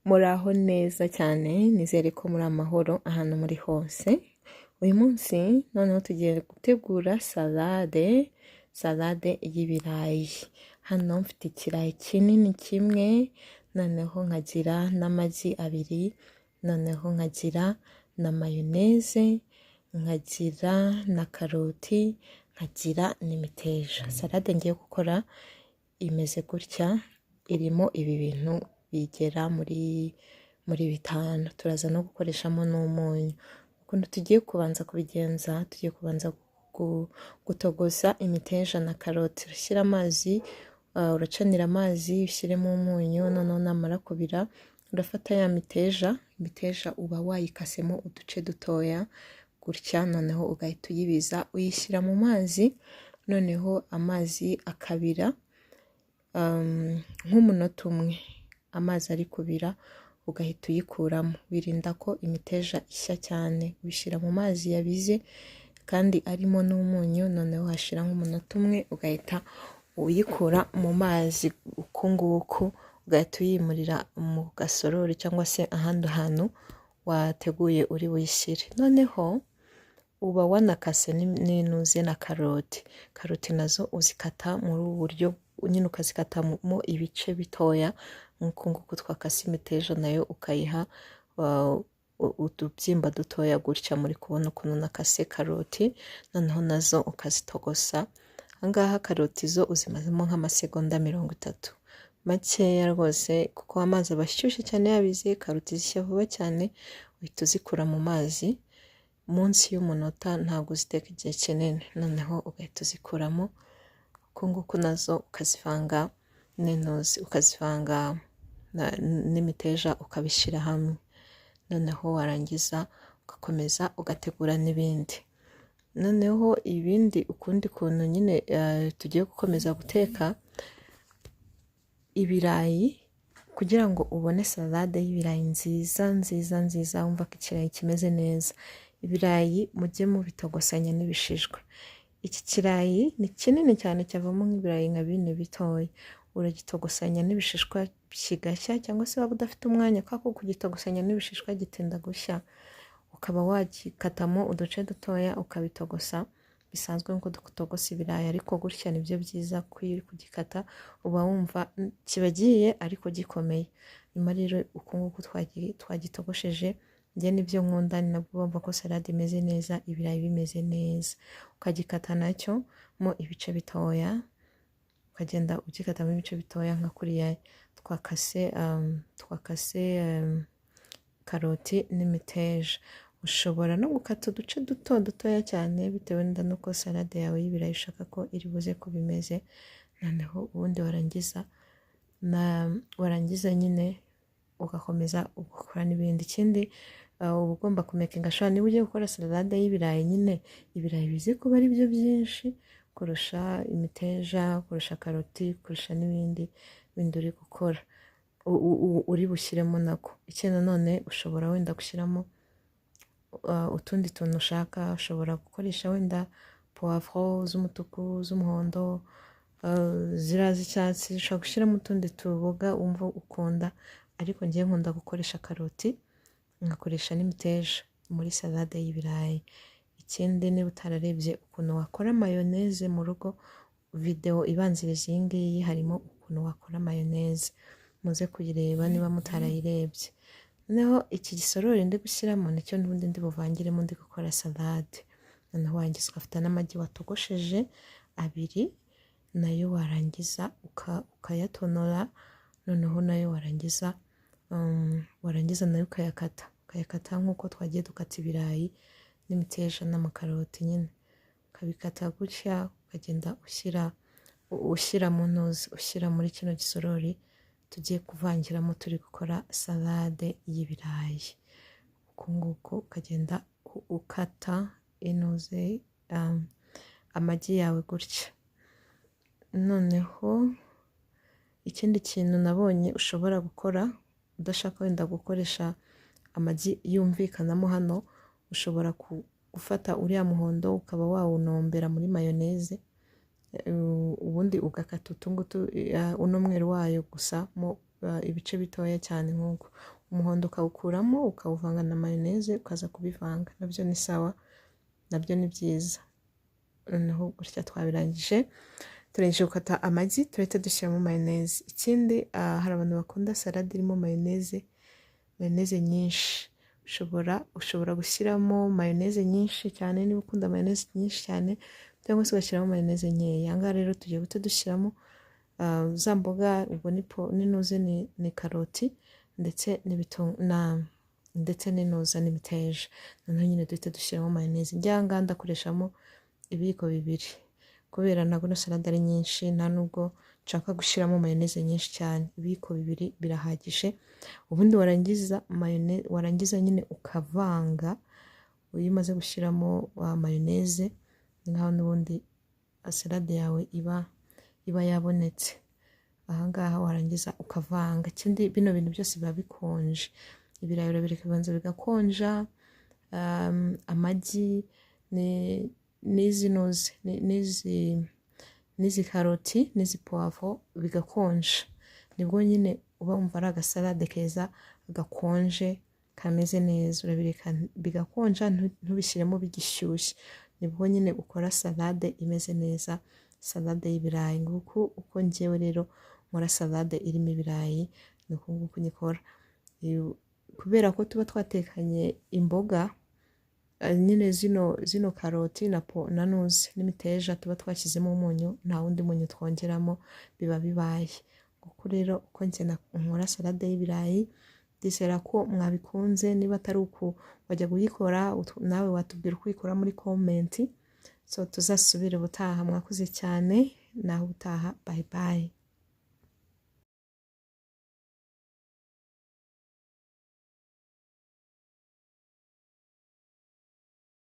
Muraho neza cyane, nizere ko muri amahoro ahantu muri hose. Uyu munsi noneho tugiye gutegura salade y'ibirayi. Hano mfite ikirayi kinini kimwe, noneho nkagira n'amagi abiri, noneho nkagira na mayoneze, nkagira na karoti, nkagira n'imiteja. Salade ngiye gukora imeze gutya, irimo ibi bintu bigera muri bitanu. Turaza no gukoreshamo n'umunyu. Ukuntu tugiye kubanza kubigenza, tugiye kubanza gutogosa imiteja na karoti. Urashyira amazi, uracanira amazi, ushyiremo umunyu, noneho namara kubira urafata ya imiteja uba wayikasemo uduce dutoya gutya, noneho ugahita uyibiza uyishyira mu mazi, noneho amazi akabira nk'umunota umwe. Amazi ari kubira ugahita uyikuramo, wirinda ko imiteja ishya cyane. Ubishyira mu mazi yabize kandi arimo n'umunyu, noneho hashira nk'umunota umwe ugahita uyikura mu mazi uku nguku, ugahita uyimurira mu gasorori cyangwa se ahandi hantu wateguye uri buyishyire. Noneho uba wanakase n'inuze na karoti. Karoti nazo uzikata muri ubu buryo nyine, ukazikatamo ibice bitoya nk'uku nguku twakase imiteja, nayo ukayiha utubyimba dutoya gutya. Muri kubona ukuntu nakase karoti, noneho nazo ukazitogosa. Ahangaha karoti zo uzimazemo nk'amasegonda 30 makeya rwose, kuko amazi aba ashyushye cyane yabize. Karoti zishya vuba cyane, uhita uzikura mu mazi munsi y'umunota, ntabwo uziteka igihe kinini. Noneho ugahita uzikuramo uku nguku, nazo ukazivanga n'intuzi, ukazivanga n'imiteja, ukabishyira hamwe. Noneho warangiza ugakomeza ugategura n'ibindi. Noneho ibindi ukundi kuntu nyine tugiye gukomeza guteka ibirayi, kugira ngo ubone salade y'ibirayi nziza wumva ko ikirayi kimeze neza. Ibirayi mujye mubitogosanya n'ibishishwa. Iki kirayi ni kinini cyane, cyavamo nk'ibirayi nka 4 bitoya. Uragitogosanya n'ibishishwa kigashya, cyangwa se waba udafite umwanya kako kugitogosanya n'ibishishwa gitinda gushya, ukaba wagikatamo uduce dutoya ukabitogosa bisanzwe nk'uko dutogosa ibirayi. Ariko gutya nibyo byiza, kugikata uba wumva kibagiye ariko gikomeye. Nyuma rero uku nguku twagitogosheje, njye nibyo nkunda, ni nabwo bumva ko salade imeze neza, ibirayi bimeze neza. Ukagikata nacyo mo ibice bitoya, ukagenda ugikatamo ibice bitoya nka kuriya twakase karoti n'imiteja. Ushobora no gukata uduce dutoya cyane, bitewe nuko salade yawe y'ibirayi ushaka ko iri buze kuba imeze. Noneho ubundi warangiza nyine ugakomeza ugakora n'ibindi. Ikindi uba ugomba kumekinga sure niba ugiye gukora salade y'ibirayi, nyine ibirayi bizi kuba ari byo byinshi kurusha imiteja, kurusha karoti, kurusha n'ibindi uri gukora, uri bushyiremo nako. Ikindi nanone ushobora wenda gushyiramo utundi tuntu ushaka. Ushobora gukoresha wenda poivro z'umutuku, z'umuhondo, ziriya z'icyatsi. Ushobora gushyiramo utundi tuboga wumva ukunda, ariko ngiye nkunda gukoresha karoti, ngakoresha n'imiteja muri salade y'ibirayi. Ikindi niba utararebye ukuntu wakora mayoneze mu rugo, video ibanziriza iyi ngiyi harimo ukuntu wakora mayoneze, muze kuyireba niba mutarayirebye. Noneho iki gisorori ndi gushyiramo nicyo n'ubundi ndi buvangiremo ndi gukora salade. Noneho warangiza ugafata n'amagi watogosheje abiri, nayo warangiza ukayatonora. Noneho nayo warangiza nayo ukayakata nk'uko twagiye dukata ibirayi n'imiteja n'amakaroti nyine. Ukabikata gutya, ukagenda ushyira mu ntuzi, ushyira muri kino gisorori tugiye kuvangiramo turi gukora salade y'ibirayi. Uku nguku ukagenda ukata intuze amagi yawe gutya. Noneho ikindi kintu nabonye ushobora gukora udashaka wenda gukoresha amagi yumvikanamo hano, ushobora gufata uriya muhondo ukaba wawunombera muri mayoneze, ubundi ugakata utungutu uno mweru wayo gusa mo ibice bitoya cyane nk'uko. Umuhondo ukawukuramo ukawuvanga na mayoneze ukaza kubivanga, nabyo ni sawa, nabyo ni byiza. Noneho gutya twabirangije, turangije gukata amagi turahita dushyiramo mayoneze. Ikindi hari abantu bakunda salade irimo mayoneze nyinshi, ushobora gushyiramo mayoneze nyinshi cyane niba ukunda mayoneze nyinshi cyane, cyangwa se ugashyiramo mayoneze nkeya. Aha ngaha rero tugiye guhita dushyiramo za mboga, ubwo n'inuze ni karoti ndetse ndetse n'inuza n'imiteja. Noneho nyine duhita dushyiramo mayoneze. Njye aha ngaha ndakoreshamo ibiyiko 2 kubera ntabwo ino salade ari nyinshi, nta nubwo nshaka gushyiramo mayoneze nyinshi cyane. Ibiyiko 2 birahagije. Ubundi warangiza nyine ukavanga. Iyo umaze gushyiramo mayoneze ngaho n'ubundi salade yawe iba yabonetse. Aha ngaha warangiza ukavanga. Ikindi bino bintu byose biba bikonje, ibirayi urabireka bibanza bigakonja, amagi n'izi karoti n'izi poivro bigakonja, nibwo nyine uba wumva ari agasalade keza gakonje kameze neza. Urabireka bigakonja, ntubishyiremo bigishyushye, nibwo nyine ukora salade imeze neza, salade y'ibirayi. Nguko uko njyewe rero nkora salade irimo ibirayi, ni uku nguku nyikora. Kubera ko tuba twatekanye imboga nyine zino karoti na nuzi n'imiteja tuba twashyizemo umunyu, nta wundi munyu twongeramo, biba bibaye. Nguko rero uko njye nkora salade y'ibirayi. Ndizera ko mwabikunze. Niba atari uku wajya kuyikora nawe watubwira uko uyikora muri komenti. So tuzasubire ubutaha. Mwakoze cyane, naho ubutaha, bye bye.